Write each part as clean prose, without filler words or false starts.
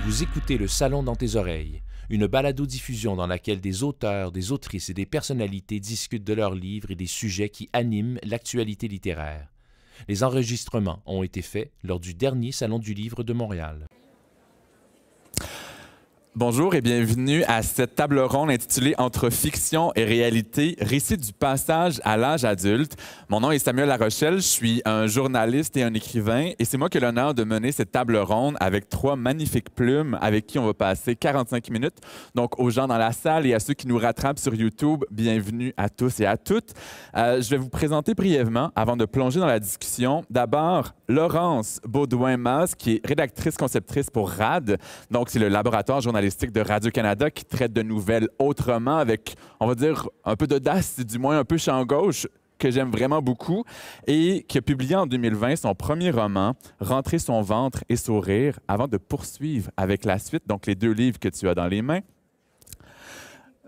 Vous écoutez Le Salon dans tes oreilles, une balado-diffusion dans laquelle des auteurs, des autrices et des personnalités discutent de leurs livres et des sujets qui animent l'actualité littéraire. Les enregistrements ont été faits lors du dernier Salon du Livre de Montréal. Bonjour et bienvenue à cette table ronde intitulée « Entre fiction et réalité, récit du passage à l'âge adulte ». Mon nom est Samuel Larochelle, je suis un journaliste et un écrivain et c'est moi qui ai l'honneur de mener cette table ronde avec trois magnifiques plumes avec qui on va passer 45 minutes. Donc aux gens dans la salle et à ceux qui nous rattrapent sur YouTube, bienvenue à tous et à toutes. Je vais vous présenter brièvement avant de plonger dans la discussion. D'abord, Laurence Baudouin-Mas, qui est rédactrice-conceptrice pour RAD. Donc c'est le laboratoire journalistique de Radio-Canada qui traite de nouvelles autrement avec, on va dire, un peu d'audace, du moins un peu champ gauche, que j'aime vraiment beaucoup, et qui a publié en 2020 son premier roman, Rentrer son ventre et sourire, avant de poursuivre avec la suite, donc les deux livres que tu as dans les mains.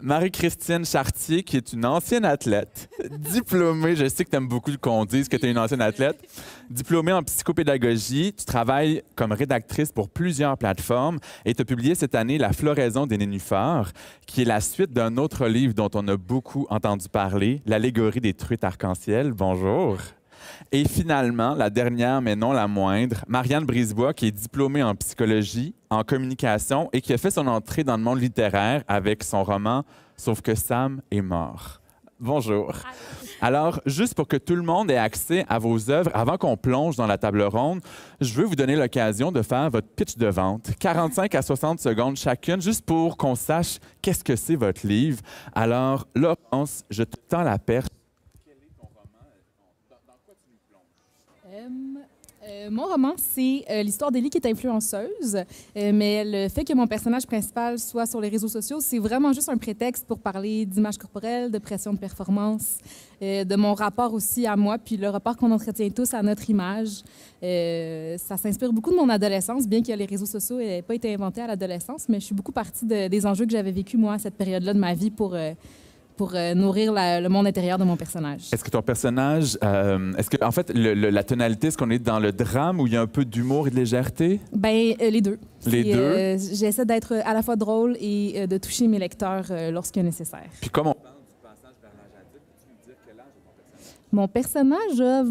Marie-Christine Chartier, qui est une ancienne athlète, diplômée, je sais que tu aimes beaucoup qu'on dise que tu es une ancienne athlète, diplômée en psychopédagogie, tu travailles comme rédactrice pour plusieurs plateformes et tu as publié cette année La floraison des nénuphars, qui est la suite d'un autre livre dont on a beaucoup entendu parler, L'allégorie des truites arc-en-ciel. Bonjour. Et finalement, la dernière, mais non la moindre, Marianne Brisebois, qui est diplômée en psychologie, en communication et qui a fait son entrée dans le monde littéraire avec son roman « Sauf que Sam est mort ». Bonjour. Alors, juste pour que tout le monde ait accès à vos œuvres, avant qu'on plonge dans la table ronde, je veux vous donner l'occasion de faire votre pitch de vente, 45 à 60 secondes chacune, juste pour qu'on sache qu'est-ce que c'est votre livre. Alors, Laurence, je te tends la perche. Mon roman, c'est l'histoire d'Élie qui est influenceuse, mais le fait que mon personnage principal soit sur les réseaux sociaux, c'est vraiment juste un prétexte pour parler d'image corporelle, de pression de performance, de mon rapport aussi à moi, puis le rapport qu'on entretient tous à notre image. Ça s'inspire beaucoup de mon adolescence, bien que les réseaux sociaux n'aient pas été inventés à l'adolescence, mais je suis beaucoup partie des enjeux que j'avais vécu, moi, à cette période-là de ma vie pour nourrir le monde intérieur de mon personnage. Est-ce que ton personnage, est-ce que, en fait, la tonalité, est-ce qu'on est dans le drame où il y a un peu d'humour et de légèreté? Bien, les deux. Les deux? J'essaie d'être à la fois drôle et de toucher mes lecteurs lorsque nécessaire. Puis comme on parle du passage vers l'âge adulte, peux-tu nous dire quel âge est ton personnage? Mon personnage a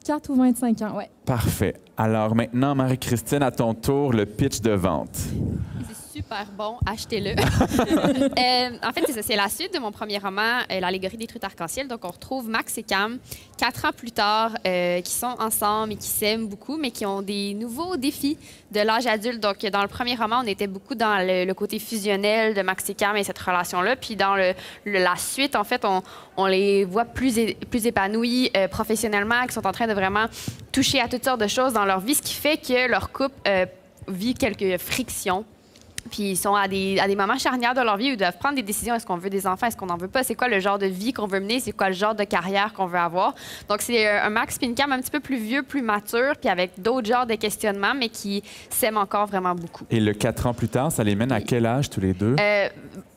24 ou 25 ans, oui. Parfait. Alors maintenant, Marie-Christine, à ton tour, le pitch de vente. Super bon, achetez-le. En fait, c'est la suite de mon premier roman, L'allégorie des truites arc-en-ciel. Donc, on retrouve Max et Cam, 4 ans plus tard, qui sont ensemble et qui s'aiment beaucoup, mais qui ont des nouveaux défis de l'âge adulte. Donc, dans le premier roman, on était beaucoup dans le côté fusionnel de Max et Cam et cette relation-là. Puis dans la suite, en fait, on les voit plus épanouis professionnellement, qui sont en train de vraiment toucher à toutes sortes de choses dans leur vie, ce qui fait que leur couple vit quelques frictions. Puis ils sont à des moments charnières de leur vie où ils doivent prendre des décisions. Est-ce qu'on veut des enfants? Est-ce qu'on n'en veut pas? C'est quoi le genre de vie qu'on veut mener? C'est quoi le genre de carrière qu'on veut avoir? Donc, c'est un Max et une Cam un petit peu plus vieux, plus mature, puis avec d'autres genres de questionnements, mais qui s'aiment encore vraiment beaucoup. Et le 4 ans plus tard, ça les mène à quel âge tous les deux?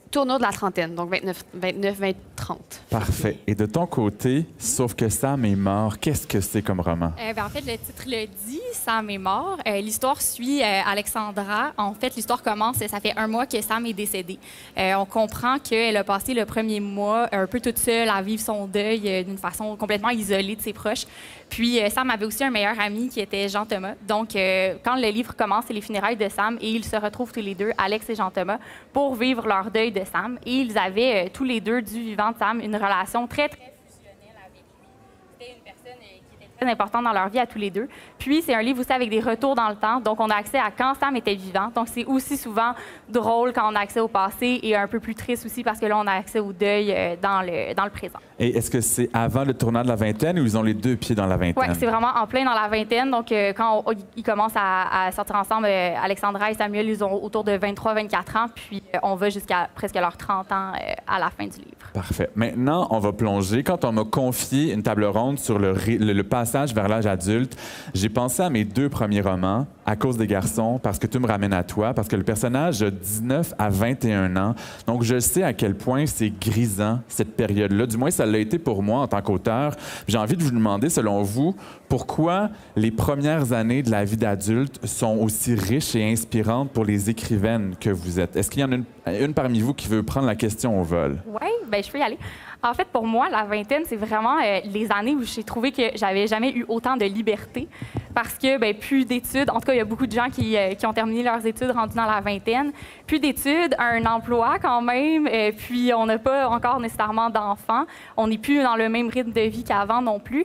Tournure de la trentaine, donc 29-30. Parfait. Et de ton côté, Sauf que Sam est mort, qu'est-ce que c'est comme roman? En fait, le titre le dit, Sam est mort. L'histoire suit Alexandra. En fait, l'histoire commence, ça fait 1 mois que Sam est décédé. On comprend qu'elle a passé le premier mois un peu toute seule à vivre son deuil d'une façon complètement isolée de ses proches. Puis Sam avait aussi un meilleur ami qui était Jean-Thomas. Donc, quand le livre commence, c'est les funérailles de Sam et ils se retrouvent tous les deux, Alex et Jean-Thomas, pour vivre leur deuil de Sam. Et ils avaient tous les deux, du vivant de Sam, une relation très, très fusionnelle avec lui. C'était une personne qui était très importante dans leur vie à tous les deux. Puis, c'est un livre aussi avec des retours dans le temps. Donc, on a accès à quand Sam était vivant. Donc, c'est aussi souvent drôle quand on a accès au passé et un peu plus triste aussi parce que là, on a accès au deuil dans le présent. Et est-ce que c'est avant le tournant de la vingtaine ou ils ont les deux pieds dans la vingtaine? Oui, c'est vraiment en plein dans la vingtaine. Donc, quand ils commencent à sortir ensemble, Alexandra et Samuel, ils ont autour de 23-24 ans. Puis, on va jusqu'à presque leurs 30 ans à la fin du livre. Parfait. Maintenant, on va plonger. Quand on m'a confié une table ronde sur le passage vers l'âge adulte, j'ai pensé à mes 2 premiers romans, à cause des garçons, parce que tu me ramènes à toi, parce que le personnage a 19 à 21 ans. Donc, je sais à quel point c'est grisant, cette période-là. Du moins, ça l'a été pour moi en tant qu'auteur. J'ai envie de vous demander, selon vous, pourquoi les premières années de la vie d'adulte sont aussi riches et inspirantes pour les écrivaines que vous êtes? Est-ce qu'il y en a une parmi vous qui veut prendre la question au vol? Oui, bien, je peux y aller. En fait, pour moi, la vingtaine, c'est vraiment les années où j'ai trouvé que j'avais jamais eu autant de liberté parce que, bien, plus d'études. En tout cas, il y a beaucoup de gens qui ont terminé leurs études rendus dans la vingtaine. Plus d'études, un emploi quand même, puis on n'a pas encore nécessairement d'enfants. On n'est plus dans le même rythme de vie qu'avant non plus.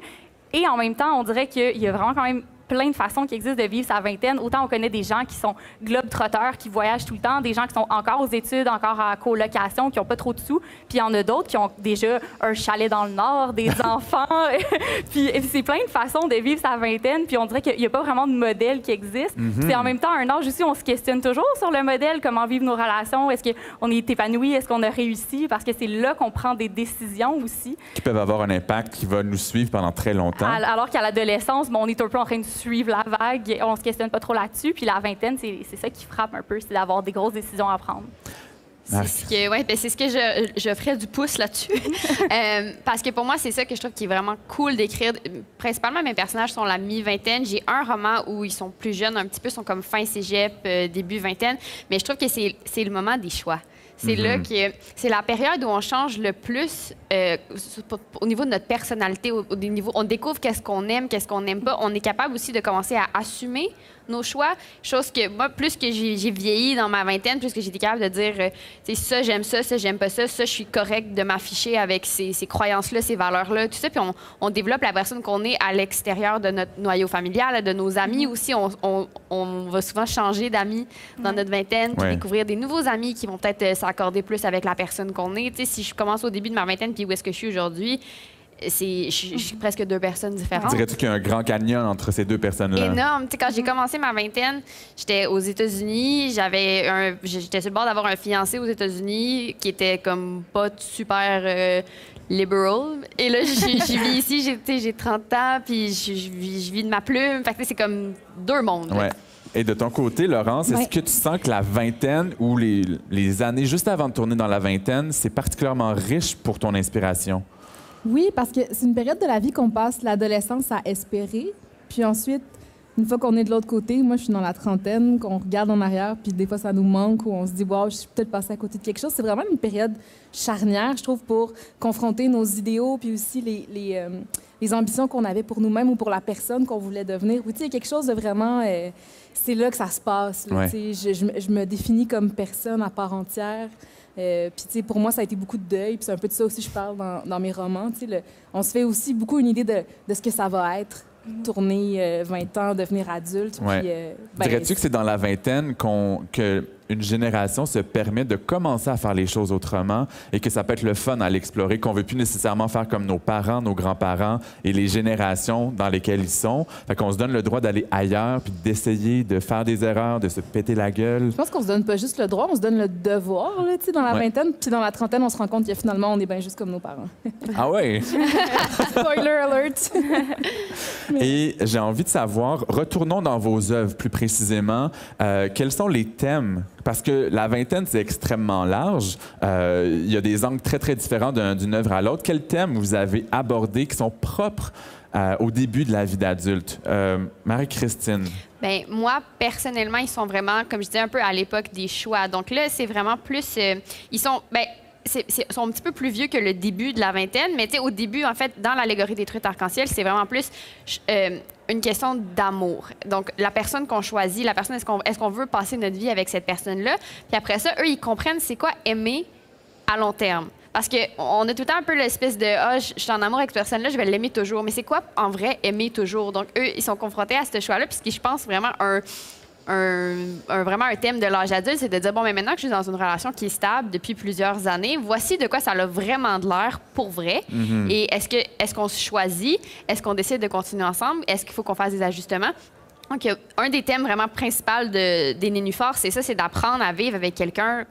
Et en même temps, on dirait qu'il y a vraiment quand même plein de façons qui existent de vivre sa vingtaine. Autant on connaît des gens qui sont globe-trotteurs, qui voyagent tout le temps, des gens qui sont encore aux études, encore en colocation, qui n'ont pas trop de sous. Puis il y en a d'autres qui ont déjà un chalet dans le Nord, des enfants. Puis c'est plein de façons de vivre sa vingtaine. Puis on dirait qu'il n'y a pas vraiment de modèle qui existe. C'est en même temps un âge aussi où on se questionne toujours sur le modèle, comment vivre nos relations. Est-ce qu'on est épanoui? Est-ce qu'on a réussi? Parce que c'est là qu'on prend des décisions aussi. Qui peuvent avoir un impact qui va nous suivre pendant très longtemps. Alors qu'à l'adolescence, bon, on est un peu en train de suivre la vague, on se questionne pas trop là-dessus. Puis la vingtaine, c'est ça qui frappe un peu, c'est d'avoir des grosses décisions à prendre. C'est ce que je ferais du pouce là-dessus. Parce que pour moi, c'est ça que je trouve qui est vraiment cool d'écrire. Principalement, mes personnages sont la mi-vingtaine. J'ai un roman où ils sont plus jeunes, un petit peu, sont comme fin cégep, début vingtaine. Mais je trouve que c'est le moment des choix. C'est là que c'est la période où on change le plus au niveau de notre personnalité, au niveau, on découvre qu'est-ce qu'on aime, qu'est-ce qu'on n'aime pas. On est capable aussi de commencer à assumer nos choix, chose que moi, plus que j'ai vieilli dans ma vingtaine, plus que j'ai été capable de dire, ça j'aime ça j'aime pas ça je suis correct de m'afficher avec ces croyances-là, ces valeurs-là, tout ça, puis on développe la personne qu'on est à l'extérieur de notre noyau familial, de nos amis aussi. On va souvent changer d'amis dans notre vingtaine, puis découvrir des nouveaux amis qui vont peut-être s'accorder plus avec la personne qu'on est. T'sais, si je commence au début de ma vingtaine, puis où est-ce que je suis aujourd'hui, je suis presque deux personnes différentes. Dirais-tu qu'il y a un grand canyon entre ces deux personnes-là? Énorme. T'sais, quand j'ai commencé ma vingtaine, j'étais aux États-Unis. J'étais sur le bord d'avoir un fiancé aux États-Unis qui était comme pas super liberal. Et là, j'y vis ici, j'ai 30 ans, puis je vis de ma plume. Fait que c'est comme deux mondes. Ouais. Et de ton côté, Laurence, est-ce que tu sens que la vingtaine ou les années juste avant de tourner dans la vingtaine, c'est particulièrement riche pour ton inspiration? Oui, parce que c'est une période de la vie qu'on passe l'adolescence à espérer. Puis ensuite, une fois qu'on est de l'autre côté, moi, je suis dans la trentaine, qu'on regarde en arrière, puis des fois, ça nous manque, ou on se dit, wow, je suis peut-être passée à côté de quelque chose. C'est vraiment une période charnière, je trouve, pour confronter nos idéaux, puis aussi les ambitions qu'on avait pour nous-mêmes ou pour la personne qu'on voulait devenir. Oui, tu sais, il y a quelque chose de vraiment... c'est là que ça se passe. Là, je me définis comme personne à part entière. Puis, tu sais, pour moi, ça a été beaucoup de deuil. Puis c'est un peu de ça aussi que je parle dans mes romans. Tu sais, on se fait aussi beaucoup une idée de ce que ça va être, tourner 20 ans, devenir adulte. Ouais. Puis, dirais-tu que c'est dans la vingtaine qu'une génération se permet de commencer à faire les choses autrement et que ça peut être le fun à l'explorer, qu'on ne veut plus nécessairement faire comme nos parents, nos grands-parents et les générations dans lesquelles ils sont? Fait qu'on se donne le droit d'aller ailleurs puis d'essayer de faire des erreurs, de se péter la gueule. Je pense qu'on se donne pas juste le droit, on se donne le devoir, là, tu sais, dans la vingtaine. Puis dans la trentaine, on se rend compte que finalement, on est bien juste comme nos parents. Ah ouais? Spoiler alert! Et j'ai envie de savoir, retournons dans vos œuvres plus précisément, quels sont les thèmes? Parce que la vingtaine, c'est extrêmement large. Il y a des angles très, très différents d'une œuvre à l'autre. Quels thèmes vous avez abordés qui sont propres au début de la vie d'adulte? Marie-Christine. Bien, moi, personnellement, ils sont vraiment, comme je disais, un peu à l'époque des choix. Donc là, c'est vraiment plus... ils sont... sont un petit peu plus vieux que le début de la vingtaine, mais au début, en fait, dans l'allégorie des trucs arc-en-ciel, c'est vraiment plus une question d'amour. Donc, la personne qu'on choisit, la personne, est-ce qu'on veut passer notre vie avec cette personne-là? Puis après ça, eux, ils comprennent c'est quoi aimer à long terme. Parce qu'on a tout le temps un peu l'espèce de « Ah, je suis en amour avec cette personne-là, je vais l'aimer toujours ». Mais c'est quoi, en vrai, aimer toujours? Donc, eux, ils sont confrontés à ce choix-là, puis ce qui, je pense, vraiment vraiment un thème de l'âge adulte, c'est de dire, bon, mais maintenant que je suis dans une relation qui est stable depuis plusieurs années, voici de quoi ça a vraiment de l'air pour vrai. Et est-ce qu'on se choisit? Est-ce qu'on décide de continuer ensemble? Est-ce qu'il faut qu'on fasse des ajustements? Donc, un des thèmes vraiment principaux des Nénuphars, c'est ça, c'est d'apprendre à vivre avec quelqu'un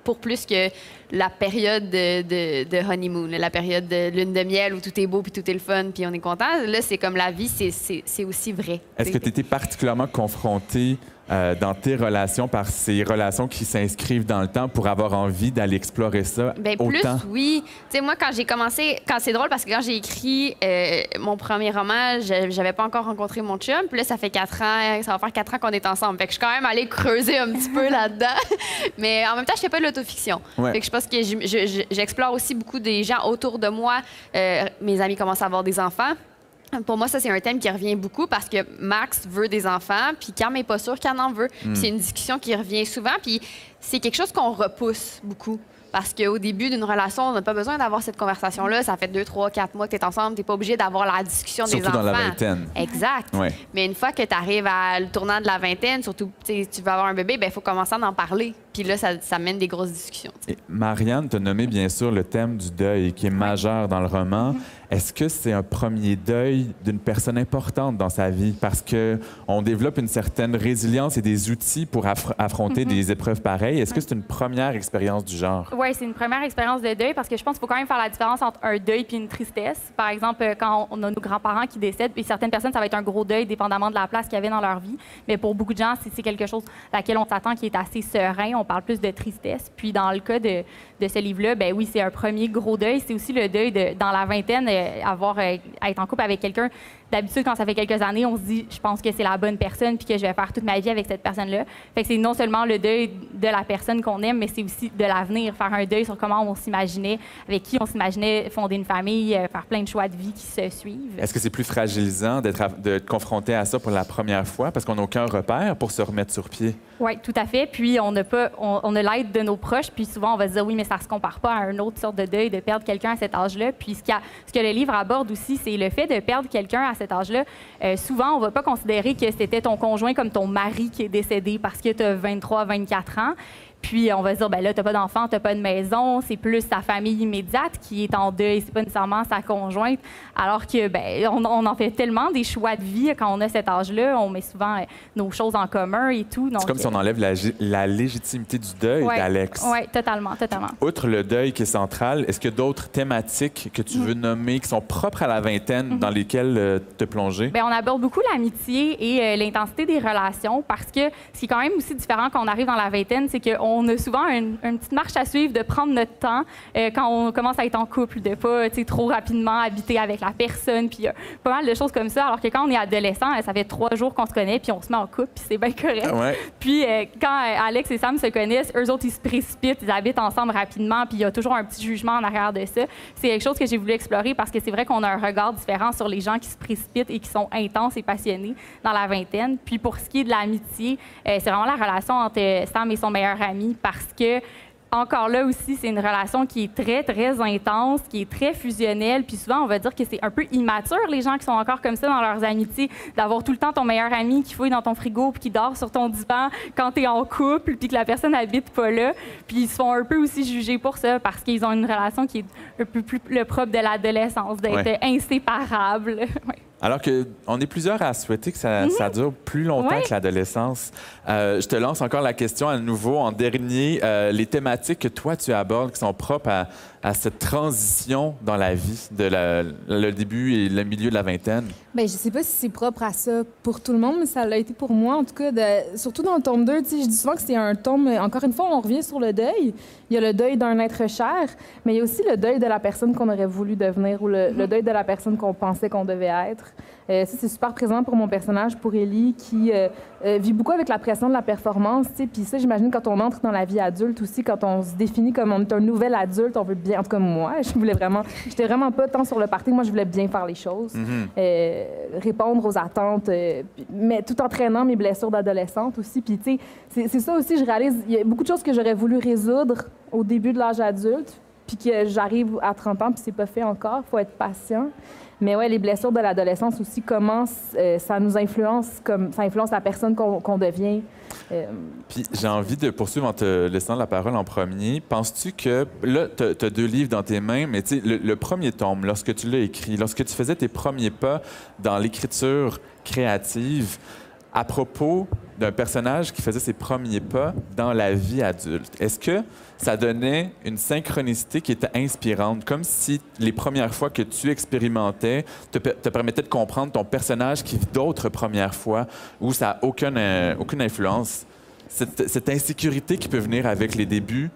pour plus que la période de honeymoon, la période de lune de miel où tout est beau puis tout est le fun puis on est content. Là, c'est comme la vie, c'est aussi vrai. Est-ce que tu étais particulièrement confrontée dans tes relations par ces relations qui s'inscrivent dans le temps pour avoir envie d'aller explorer ça Bien, autant? plus, oui. Tu sais, moi, quand j'ai commencé, c'est drôle parce que quand j'ai écrit mon premier roman, j'avais pas encore rencontré mon chum. Puis là, ça fait 4 ans, ça va faire 4 ans qu'on est ensemble. Fait que je suis quand même allée creuser un petit peu là-dedans. Mais en même temps, je fais pas de l'autofiction. Ouais. Fait que je pense que j'explore aussi beaucoup des gens autour de moi. Mes amis commencent à avoir des enfants. Pour moi, ça, c'est un thème qui revient beaucoup parce que Max veut des enfants, puis Cam n'est pas sûr qu'elle en veut. Puis c'est une discussion qui revient souvent, puis c'est quelque chose qu'on repousse beaucoup. Parce qu'au début d'une relation, on n'a pas besoin d'avoir cette conversation-là. Ça fait 2, 3, 4 mois que tu es ensemble. Tu n'es pas obligé d'avoir la discussion des enfants. Surtout dans la vingtaine. Exact. Ouais. Mais une fois que tu arrives à le tournant de la vingtaine, surtout tu veux avoir un bébé, il faut commencer à en parler. Puis là, ça mène des grosses discussions. Et Marianne, tu as nommé bien sûr le thème du deuil qui est majeur dans le roman. Est-ce que c'est un premier deuil d'une personne importante dans sa vie? Parce qu'on développe une certaine résilience et des outils pour affronter des épreuves pareilles. Est-ce que c'est une première expérience du genre? Oui, c'est une première expérience de deuil parce que je pense qu'il faut quand même faire la différence entre un deuil et une tristesse. Par exemple, quand on a nos grands-parents qui décèdent, puis certaines personnes, ça va être un gros deuil dépendamment de la place qu'il y avait dans leur vie. Mais pour beaucoup de gens, c'est quelque chose à laquelle on s'attend qui est assez serein. On parle plus de tristesse. Puis dans le cas de ce livre-là, ben oui, c'est un premier gros deuil. C'est aussi le deuil dans la vingtaine, être en couple avec quelqu'un. D'habitude, quand ça fait quelques années, on se dit, je pense que c'est la bonne personne puis que je vais faire toute ma vie avec cette personne-là. Fait que c'est non seulement le deuil de la personne qu'on aime, mais c'est aussi de l'avenir, faire un deuil sur comment on s'imaginait, avec qui on s'imaginait fonder une famille, faire plein de choix de vie qui se suivent. Est-ce que c'est plus fragilisant d'être confronté à ça pour la première fois parce qu'on n'a aucun repère pour se remettre sur pied? Oui, tout à fait. Puis on a l'aide de nos proches, puis souvent on va se dire oui, mais ça se compare pas à une autre sorte de deuil de perdre quelqu'un à cet âge-là. Puis ce que le livre aborde aussi, c'est le fait de perdre quelqu'un à cet âge-là. Souvent, on va pas considérer que c'était ton conjoint comme ton mari qui est décédé parce que tu as 23, 24 ans. Puis on va se dire, ben là, t'as pas d'enfant, t'as pas de maison, c'est plus sa famille immédiate qui est en deuil, c'est pas nécessairement sa conjointe. Alors que, ben, on en fait tellement des choix de vie quand on a cet âge-là, on met souvent nos choses en commun et tout. C'est comme si on enlève la légitimité du deuil d'Alex. Oui, totalement, totalement. Outre le deuil qui est central, est-ce qu'il y a d'autres thématiques que tu veux nommer qui sont propres à la vingtaine dans lesquelles te plonger? Bien, on aborde beaucoup l'amitié et l'intensité des relations parce que ce qui est quand même aussi différent quand on arrive dans la vingtaine, c'est qu'on a souvent une petite marche à suivre de prendre notre temps quand on commence à être en couple, de pas trop rapidement habiter avec la personne, puis pas mal de choses comme ça. Alors que quand on est adolescent, ça fait 3 jours qu'on se connaît, puis on se met en couple, puis c'est bien correct. Ouais. Puis quand Alex et Sam se connaissent, eux autres, ils se précipitent, ils habitent ensemble rapidement, puis il y a toujours un petit jugement en arrière de ça. C'est quelque chose que j'ai voulu explorer parce que c'est vrai qu'on a un regard différent sur les gens qui se précipitent et qui sont intenses et passionnés dans la vingtaine. Puis pour ce qui est de l'amitié, c'est vraiment la relation entre Sam et son meilleur ami parce que encore là aussi, c'est une relation qui est très, très intense, qui est très fusionnelle. Puis souvent, on va dire que c'est un peu immature, les gens qui sont encore comme ça dans leurs amitiés, d'avoir tout le temps ton meilleur ami qui fouille dans ton frigo puis qui dort sur ton divan quand tu es en couple puis que la personne habite pas là. Puis ils se font un peu aussi juger pour ça parce qu'ils ont une relation qui est un peu plus le propre de l'adolescence, d'être inséparable. Ouais. Alors qu'on est plusieurs à souhaiter que ça dure plus longtemps que l'adolescence. Je te lance encore la question à nouveau. En dernier, les thématiques que toi, tu abordes qui sont propres à cette transition dans la vie, le début et le milieu de la vingtaine? Bien, je sais pas si c'est propre à ça pour tout le monde, mais ça l'a été pour moi, en tout cas, surtout dans le tome 2. Je dis souvent que c'est un tome, encore une fois, on revient sur le deuil. Il y a le deuil d'un être cher, mais il y a aussi le deuil de la personne qu'on aurait voulu devenir ou le deuil de la personne qu'on pensait qu'on devait être. Ça, c'est super présent pour mon personnage, pour Ellie, qui vit beaucoup avec la pression de la performance. Puis ça, j'imagine, quand on entre dans la vie adulte aussi, quand on se définit comme on est un nouvel adulte, on veut bien... En tout cas, moi, j'étais vraiment pas tant sur le party. Moi, je voulais bien faire les choses, répondre aux attentes, mais tout en traînant mes blessures d'adolescente aussi. Puis, tu sais, c'est ça aussi, je réalise, il y a beaucoup de choses que j'aurais voulu résoudre au début de l'âge adulte, puis que j'arrive à 30 ans, puis c'est pas fait encore. Il faut être patient. Mais ouais, les blessures de l'adolescence aussi, comment ça nous influence, ça influence la personne qu'on devient. Puis j'ai envie de poursuivre en te laissant la parole en premier. Penses-tu que, là, tu as 2 livres dans tes mains, mais tu sais, le premier tome, lorsque tu l'as écrit, lorsque tu faisais tes premiers pas dans l'écriture créative, à propos d'un personnage qui faisait ses premiers pas dans la vie adulte. Est-ce que ça donnait une synchronicité qui était inspirante, comme si les premières fois que tu expérimentais te permettaient de comprendre ton personnage qui vit d'autres premières fois, où ça n'a aucune influence? Cette insécurité qui peut venir avec les débuts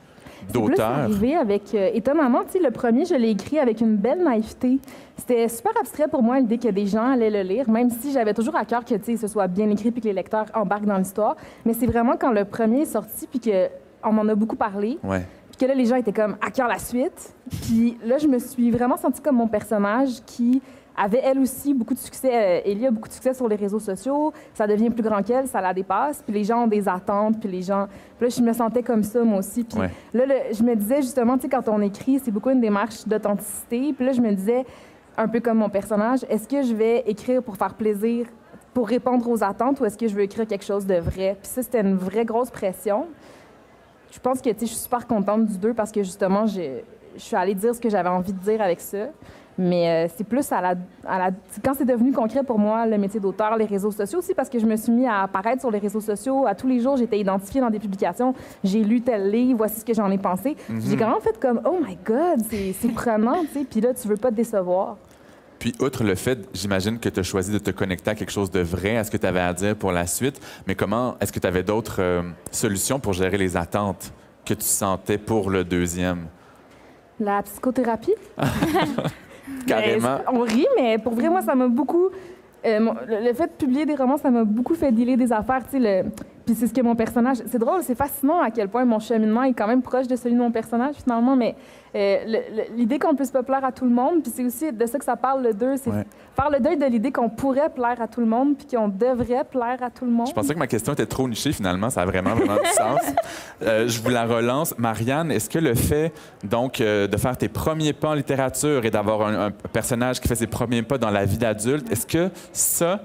d'auteur. C'est arrivé avec... étonnamment, tu sais, le premier, je l'ai écrit avec une belle naïveté. C'était super abstrait pour moi, l'idée que des gens allaient le lire, même si j'avais toujours à cœur que, tu sais, ce soit bien écrit puis que les lecteurs embarquent dans l'histoire. Mais c'est vraiment quand le premier est sorti puis qu'on m'en a beaucoup parlé, Ouais. puis que là, les gens étaient comme à cœur la suite. Puis là, je me suis vraiment sentie comme mon personnage qui avait, elle aussi, beaucoup de succès. Ellie a beaucoup de succès sur les réseaux sociaux. Ça devient plus grand qu'elle, ça la dépasse. Puis les gens ont des attentes, puis les gens... Puis là, je me sentais comme ça, moi aussi. Puis Ouais. là, je me disais, justement, tu sais, quand on écrit, c'est beaucoup une démarche d'authenticité. Puis là, je me disais, un peu comme mon personnage, est-ce que je vais écrire pour faire plaisir, pour répondre aux attentes, ou est-ce que je veux écrire quelque chose de vrai? Puis ça, c'était une vraie grosse pression. Je pense que, tu sais, je suis super contente du 2 parce que, justement, je suis allée dire ce que j'avais envie de dire avec ça. Mais c'est plus quand c'est devenu concret pour moi, le métier d'auteur, les réseaux sociaux aussi, parce que je me suis mis à apparaître sur les réseaux sociaux. À tous les jours, j'étais identifiée dans des publications. J'ai lu tel livre, voici ce que j'en ai pensé. J'ai quand même fait comme, oh my God, c'est prenant, tu sais. Puis là, tu veux pas te décevoir. Puis, outre le fait, j'imagine que tu as choisi de te connecter à quelque chose de vrai, à ce que tu avais à dire pour la suite, mais comment est-ce que tu avais d'autres solutions pour gérer les attentes que tu sentais pour le deuxième? La psychothérapie? Carrément. On rit, mais pour vrai, moi, ça m'a beaucoup... le fait de publier des romans, ça m'a beaucoup fait dealer des affaires, tu sais. Puis c'est ce que mon personnage... C'est drôle, c'est fascinant à quel point mon cheminement est quand même proche de celui de mon personnage, finalement, mais l'idée qu'on ne puisse pas plaire à tout le monde, puis c'est aussi de ça que ça parle, le 2, c'est faire le deuil de l'idée qu'on pourrait plaire à tout le monde, puis qu'on devrait plaire à tout le monde. Je pensais que ma question était trop nichée, finalement. Ça a vraiment du sens. Je vous la relance. Marianne, est-ce que le fait, donc, de faire tes premiers pas en littérature et d'avoir un personnage qui fait ses premiers pas dans la vie d'adulte, est-ce que ça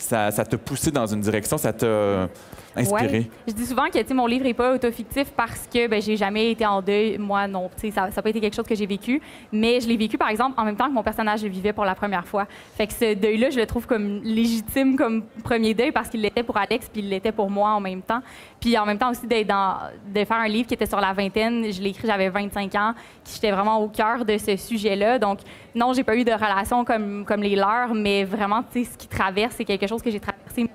t'a poussé dans une direction, ça t'a inspiré? Ouais. Je dis souvent que, tu sais, mon livre n'est pas autofictif parce que ben, j'ai jamais été en deuil, moi non. Tu sais, ça n'a pas été quelque chose que j'ai vécu, mais je l'ai vécu, par exemple, en même temps que mon personnage le vivait pour la première fois. Fait que ce deuil-là, je le trouve comme légitime comme premier deuil parce qu'il l'était pour Alex puis il l'était pour moi en même temps. Puis en même temps aussi de faire un livre qui était sur la vingtaine, je l'ai écrit, j'avais 25 ans, qui j'étais vraiment au cœur de ce sujet-là. Donc non, j'ai pas eu de relation comme les leurs, mais vraiment, tu sais, ce qu'ils traversent, c'est quelque chose que j'ai traversé.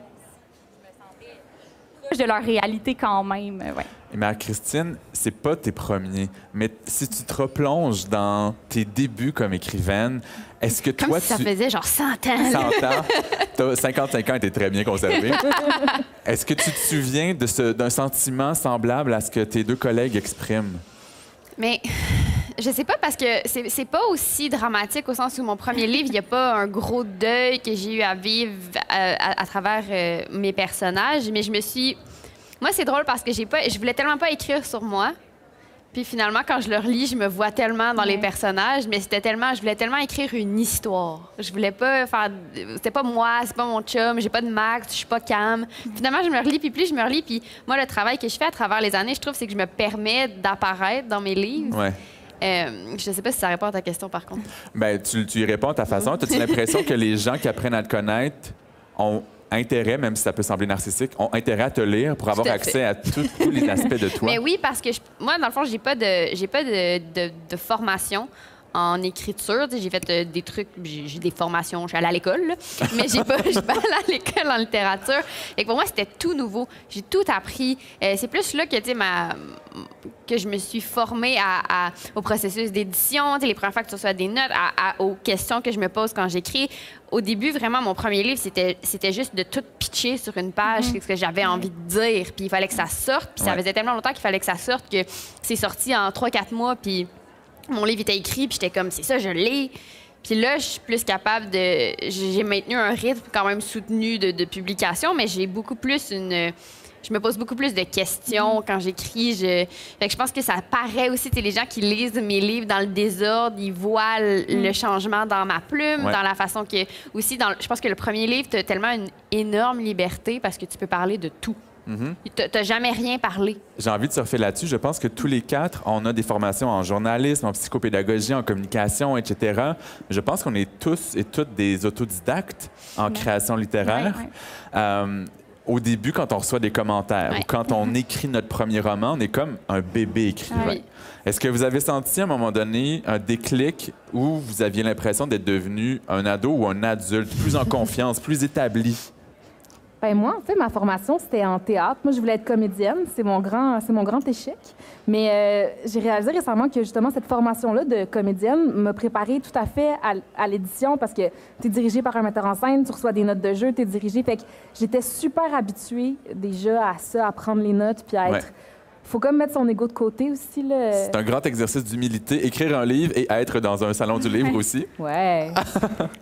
De leur réalité quand même. Ouais. Et Marie-Christine, c'est pas tes premiers, mais si tu te replonges dans tes débuts comme écrivaine, est-ce que Comme toi, si ça faisait genre 100 ans. 100 ans, 55 ans étaient très bien conservés. Est-ce que tu te souviens d'un sentiment semblable à ce que tes deux collègues expriment? Mais je sais pas parce que c'est pas aussi dramatique au sens où mon premier livre, il n'y a pas un gros deuil que j'ai eu à vivre à travers mes personnages, mais moi, c'est drôle parce que je voulais tellement pas écrire sur moi. Puis finalement, quand je le relis, je me vois tellement dans les personnages, mais je voulais tellement écrire une histoire. Je voulais pas faire... C'était pas moi, c'est pas mon chum, j'ai pas de Max, je suis pas Cam. Finalement, je me relis, puis plus je me relis, puis moi, le travail que je fais à travers les années, je trouve, c'est que je me permets d'apparaître dans mes livres. Ouais. Je sais pas si ça répond à ta question, par contre. Ben, tu y réponds à ta façon. As-tu l'impression que les gens qui apprennent à te connaître ont intérêt, même si ça peut sembler narcissique, ont intérêt à te lire pour avoir accès à tous les aspects de toi? Mais oui, parce que moi, dans le fond, j'ai pas de formation en écriture. Tu sais, j'ai fait des trucs, j'ai des formations, je suis allée à l'école, là, mais j'ai pas allée à l'école en littérature. Et pour moi, c'était tout nouveau. J'ai tout appris. C'est plus là que, tu sais, que je me suis formée au processus d'édition, les premières fois que tu reçois des notes, aux questions que je me pose quand j'écris. Au début, vraiment, mon premier livre, c'était juste de tout pitcher sur une page, ce que j'avais envie de dire, puis il fallait que ça sorte, puis ça faisait tellement longtemps qu'il fallait que ça sorte que c'est sorti en 3-4 mois, puis mon livre était écrit, puis j'étais comme, c'est ça, je l'ai. Puis là, je suis plus capable de... J'ai maintenu un rythme quand même soutenu de publication, mais j'ai beaucoup plus je me pose beaucoup plus de questions quand j'écris. Fait que je pense que ça paraît aussi, les gens qui lisent mes livres dans le désordre, ils voient le changement dans ma plume, dans la façon que... Aussi, je pense que le premier livre, tu as tellement une énorme liberté parce que tu peux parler de tout. Tu n'as jamais rien parlé. J'ai envie de surfer là-dessus. Je pense que tous les quatre, on a des formations en journalisme, en psychopédagogie, en communication, etc. Je pense qu'on est tous et toutes des autodidactes en création littéraire. au début, quand on reçoit des commentaires Ouais. ou quand on écrit notre premier roman, on est comme un bébé écrivain. Oui. Est-ce que vous avez senti à un moment donné un déclic où vous aviez l'impression d'être devenu un ado ou un adulte, plus en confiance, plus établi? Ben moi, en fait, ma formation, c'était en théâtre. Moi, je voulais être comédienne. C'est mon grand échec. Mais j'ai réalisé récemment que, justement, cette formation-là de comédienne m'a préparée tout à fait à l'édition parce que tu es dirigée par un metteur en scène, tu reçois des notes de jeu, tu es dirigée. Fait que j'étais super habituée déjà à ça, à prendre les notes puis à être... Ouais. Faut comme mettre son ego de côté aussi, là. C'est un grand exercice d'humilité, écrire un livre et être dans un salon du livre aussi. Ouais.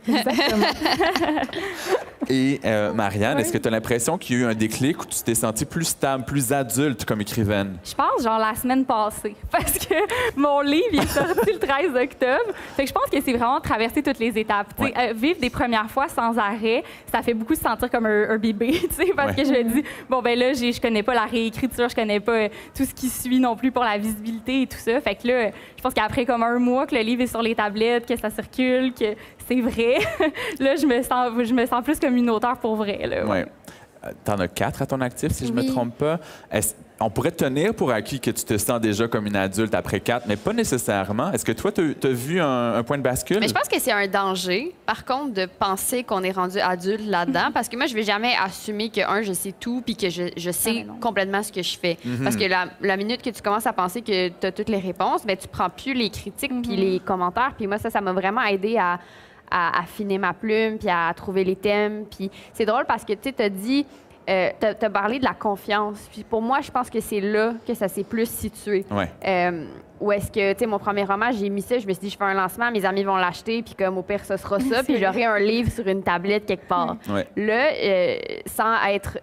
Exactement. Et Marianne, est-ce que tu as l'impression qu'il y a eu un déclic où tu t'es sentie plus stable, plus adulte comme écrivaine? Je pense, genre, la semaine passée. Parce que mon livre, il est sorti le 13 octobre. Fait que je pense que c'est vraiment traverser toutes les étapes. Tu sais, vivre des premières fois sans arrêt, ça fait beaucoup se sentir comme un bébé, tu sais, parce que je me dis, bon, ben là, je connais pas la réécriture, je connais pas tout ce qui suit non plus pour la visibilité et tout ça. Fait que là, je pense qu'après comme un mois que le livre est sur les tablettes, que ça circule, que c'est vrai, là, je me sens plus comme une auteure pour vrai, là. Ouais. T'en as 4 à ton actif, si je me Oui. trompe pas. On pourrait tenir pour acquis que tu te sens déjà comme une adulte après 4, mais pas nécessairement. Est-ce que toi, tu as vu un point de bascule? Mais je pense que c'est un danger, par contre, de penser qu'on est rendu adulte là-dedans, parce que moi, je vais jamais assumer que, je sais tout, puis que je sais complètement ce que je fais. Parce que la minute que tu commences à penser que tu as toutes les réponses, ben tu prends plus les critiques puis les commentaires. Puis moi, ça m'a vraiment aidé à affiner ma plume, puis à trouver les thèmes. Puis c'est drôle parce que, tu sais, t'as dit... t'as parlé de la confiance. Puis pour moi, je pense que c'est là que ça s'est plus situé. Ouais. Où est-ce que, tu sais, mon premier roman, j'ai mis ça, je me suis dit, je fais un lancement, mes amis vont l'acheter, puis comme au pire, ce sera ça, puis j'aurai un livre sur une tablette quelque part. Ouais. Là, sans être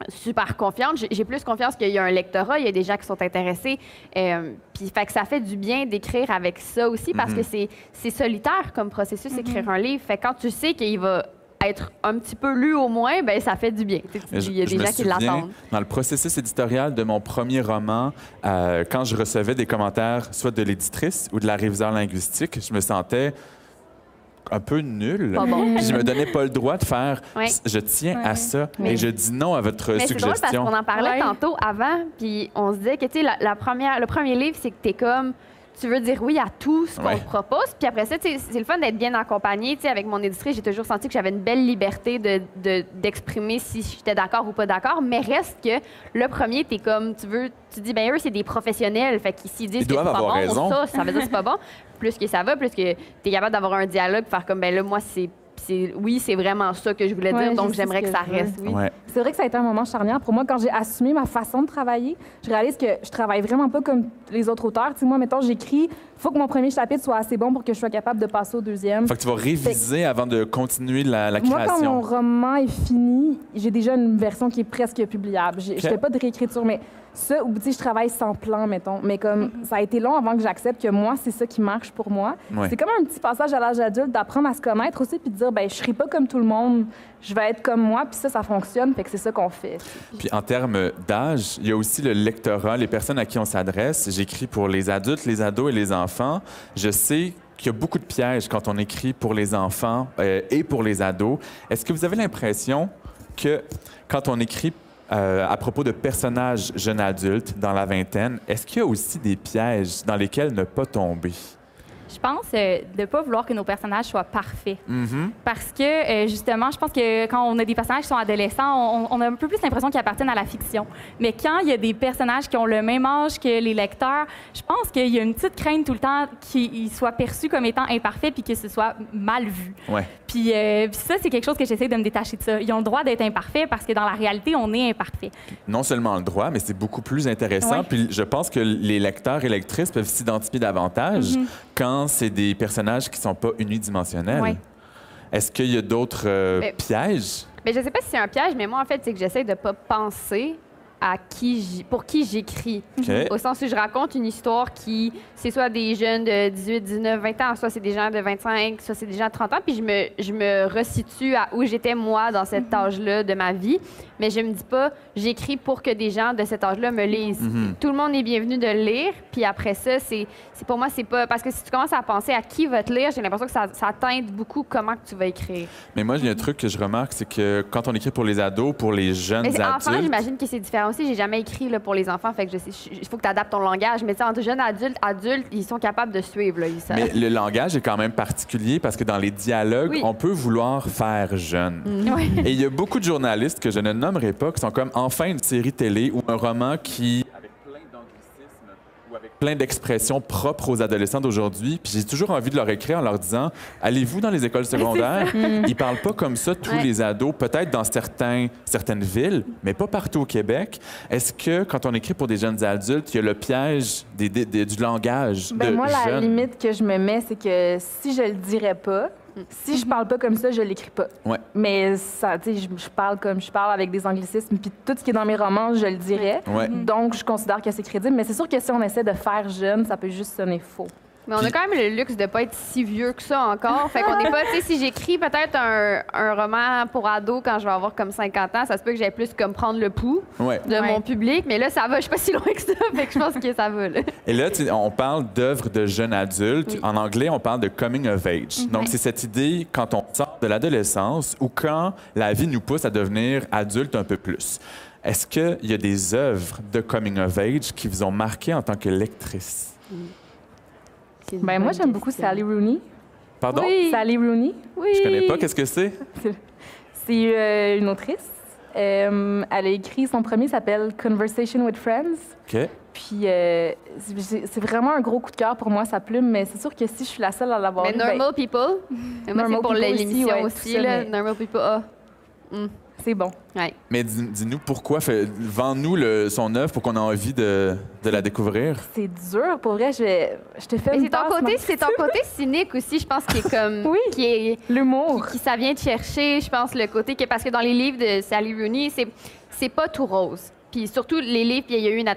super confiante, j'ai plus confiance qu'il y a un lectorat, il y a des gens qui sont intéressés. Puis fait que ça fait du bien d'écrire avec ça aussi, parce que c'est solitaire comme processus, écrire un livre. Fait que quand tu sais qu'il va être un petit peu lu au moins, ben ça fait du bien. Il y a des gens qui l'attendent. Dans le processus éditorial de mon premier roman, quand je recevais des commentaires, soit de l'éditrice ou de la réviseure linguistique, je me sentais un peu nul. Pas bon. Puis je me donnais pas le droit de faire Ouais. je tiens à ça Mais- et je dis non à votre Mais c'est drôle parce suggestion. qu'on en parlait tantôt avant, puis on se disait que, tu sais, le premier livre, c'est que t'es comme... Tu veux dire oui à tout ce qu'on te propose. Puis après ça, tu sais, c'est le fun d'être bien accompagné. Tu sais, avec mon éditrice, j'ai toujours senti que j'avais une belle liberté d'exprimer si j'étais d'accord ou pas d'accord. Mais reste que le premier, t'es comme, tu dis, ben eux, c'est des professionnels. Fait qu'ils s'ils disent Ils que c'est doivent pas avoir bon, raison. ça veut dire que c'est pas bon. Plus que ça va, plus que t'es capable d'avoir un dialogue, faire comme, ben là, moi, oui, c'est vraiment ça que je voulais dire, donc je sais j'aimerais ce que ça je veux. reste, oui. Ouais. C'est vrai que ça a été un moment charnière pour moi. Quand j'ai assumé ma façon de travailler, je réalise que je travaille vraiment pas comme les autres auteurs. Tu sais, moi, mettons, j'écris, il faut que mon premier chapitre soit assez bon pour que je sois capable de passer au deuxième. Fait que tu vas réviser avant de continuer la Moi, quand création. mon roman est fini, j'ai déjà une version qui est presque publiable. Je fais pas de réécriture, mais ça, ou tu sais, je travaille sans plan, mettons. Mais comme ça a été long avant que j'accepte que moi, c'est ça qui marche pour moi. Ouais. C'est comme un petit passage à l'âge adulte d'apprendre à se connaître aussi, puis de dire, ben je serai pas comme tout le monde, je vais être comme moi, puis ça fonctionne, fait que c'est ça qu'on fait. Puis en termes d'âge, il y a aussi le lectorat, les personnes à qui on s'adresse. J'écris pour les adultes, les ados et les enfants. Je sais qu'il y a beaucoup de pièges quand on écrit pour les enfants et pour les ados. Est-ce que vous avez l'impression que quand on écrit à propos de personnages jeunes adultes dans la vingtaine, est-ce qu'il y a aussi des pièges dans lesquels ne pas tomber? Je pense de ne pas vouloir que nos personnages soient parfaits. Parce que, justement, je pense que quand on a des personnages qui sont adolescents, on a un peu plus l'impression qu'ils appartiennent à la fiction. Mais quand il y a des personnages qui ont le même âge que les lecteurs, je pense qu'il y a une petite crainte tout le temps qu'ils soient perçus comme étant imparfaits puis que ce soit mal vu. Ouais. Puis ça, c'est quelque chose que j'essaie de me détacher de ça. Ils ont le droit d'être imparfaits parce que dans la réalité, on est imparfait. Non seulement le droit, mais c'est beaucoup plus intéressant. Ouais. Puis je pense que les lecteurs et lectrices peuvent s'identifier davantage quand c'est des personnages qui sont pas unidimensionnels. Ouais. Est-ce qu'il y a d'autres pièges? Mais je sais pas si c'est un piège, mais moi, en fait, c'est que j'essaie de pas penser pour qui j'écris. OK. Au sens où je raconte une histoire qui, c'est soit des jeunes de 18, 19, 20 ans, soit c'est des gens de 25, soit c'est des gens de 30 ans, puis je me resitue à où j'étais moi dans cet âge-là de ma vie. Mais je me dis pas, j'écris pour que des gens de cet âge-là me lisent. Tout le monde est bienvenu de le lire, puis après ça, c'est pour moi, c'est pas... Parce que si tu commences à penser à qui va te lire, j'ai l'impression que ça teinte beaucoup comment que tu vas écrire. Mais moi, il y a un truc que je remarque, c'est que quand on écrit pour les ados, pour les jeunes Mais adultes... enfants, j'imagine que c'est différent aussi. J'ai jamais écrit là, pour les enfants, fait que il faut que tu adaptes ton langage. Mais tu sais, entre jeunes adultes, ils sont capables de suivre. Là, Mais le langage est quand même particulier parce que dans les dialogues, on peut vouloir faire jeune. Oui. Et il y a beaucoup de journalistes que je ne nommerai pas qui sont comme enfin une série télé ou un roman qui, avec plein d'anglicismes ou avec plein d'expressions propres aux adolescents d'aujourd'hui, puis j'ai toujours envie de leur écrire en leur disant allez-vous dans les écoles secondaires? Ils parlent pas comme ça tous les ados, peut-être dans certaines villes, mais pas partout au Québec. Est-ce que quand on écrit pour des jeunes adultes, il y a le piège du langage de Moi, la jeunes? limite que je me mets, c'est que si je le dirais pas, si je parle pas comme ça, je l'écris pas. Ouais. Mais ça, tu sais, je parle comme je parle avec des anglicismes, puis tout ce qui est dans mes romans, je le dirais. Ouais. Donc, je considère que c'est crédible. Mais c'est sûr que si on essaie de faire jeune, ça peut juste sonner faux. Mais on a quand même le luxe de pas être si vieux que ça encore. Fait qu'on n'est pas, tu sais, si j'écris peut-être un roman pour ado quand je vais avoir comme 50 ans, ça se peut que j'aille plus comme prendre le pouls de mon public. Mais là, ça va, je suis pas si loin que ça. Fait que je pense que ça va, là. Et là, on parle d'œuvres de jeunes adultes. En anglais, on parle de coming of age. Donc, c'est cette idée quand on sort de l'adolescence ou quand la vie nous pousse à devenir adulte un peu plus. Est-ce qu'il y a des œuvres de coming of age qui vous ont marqué en tant que lectrice? Moi, j'aime beaucoup Sally Rooney. Pardon? Sally Rooney. Oui. Je connais pas. Qu'est-ce que c'est? C'est une autrice. Elle a écrit, son premier s'appelle Conversation with Friends. OK. Puis c'est vraiment un gros coup de cœur pour moi, sa plume, mais c'est sûr que si je suis la seule à l'avoir Mais lu, Normal People, moi, Normal c'est pour People l'émission aussi, aussi, tout ça, là. mais- Normal People, c'est bon. ouais. Mais dis-nous pourquoi. Vends-nous son œuvre pour qu'on ait envie de la découvrir. C'est dur, pour vrai. Je te fais Mais une c'est ton tasse, côté, Marc. c'est ton côté cynique aussi, je pense, qui est comme... Oui. Qui L'humour. ça vient te chercher, je pense, le côté que... Parce que dans les livres de Sally Rooney, c'est pas tout rose. Puis surtout, les livres, puis il y a eu une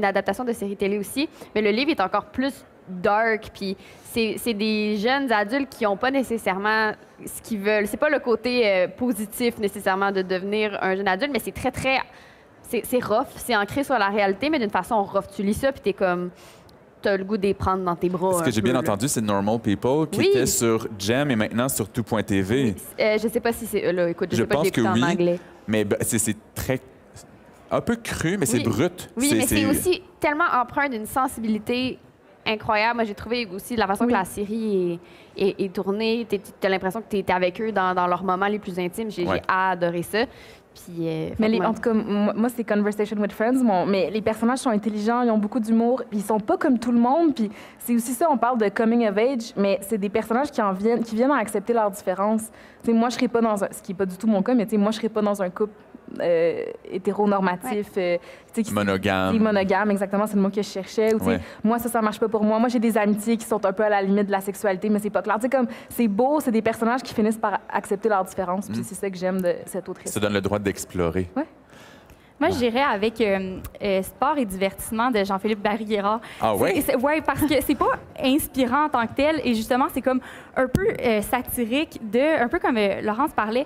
adaptation de série télé aussi, mais le livre est encore plus dark, puis c'est des jeunes adultes qui n'ont pas nécessairement ce qu'ils veulent. C'est pas le côté positif, nécessairement, de devenir un jeune adulte, mais c'est très, très... C'est rough, c'est ancré sur la réalité, mais d'une façon rough. Tu lis ça, puis t'es comme... T'as le goût de les prendre dans tes bras. Ce que j'ai bien entendu, c'est Normal People qui était sur Gem et maintenant sur Tout.tv. Je sais pas si c'est eux, là. Écoute, je sais pas, pense je l'ai que écouté en oui. anglais. Mais c'est très... un peu cru, mais c'est brut. Oui, mais c'est aussi tellement empreint d'une sensibilité incroyable. Moi, j'ai trouvé aussi la façon que la série est tournée. Tu as l'impression que tu étais avec eux dans leurs moments les plus intimes. J'ai adoré ça. Puis, Mais en tout cas, moi, c'est Conversation with Friends. Mais les personnages sont intelligents, ils ont beaucoup d'humour, puis ils sont pas comme tout le monde. Puis c'est aussi ça, on parle de coming of age, mais c'est des personnages qui viennent à accepter leurs différences. T'sais, moi, je serais pas dans ce qui est pas du tout mon cas, mais moi, je serais pas dans un couple hétéronormatif, monogame. Monogame, exactement, c'est le mot que je cherchais. Ou, moi, ça marche pas pour moi. Moi, j'ai des amitiés qui sont un peu à la limite de la sexualité, mais c'est pas clair. Comme, c'est beau, c'est des personnages qui finissent par accepter leurs différences, puis c'est ça que j'aime de cette autrice. Ça donne le droit d'explorer. Moi, je dirais avec Sport et divertissement de Jean-Philippe Barry-Guerrard. Ah ouais? Oui, parce que c'est pas inspirant en tant que tel, et justement, c'est comme un peu satirique, un peu comme Laurence parlait.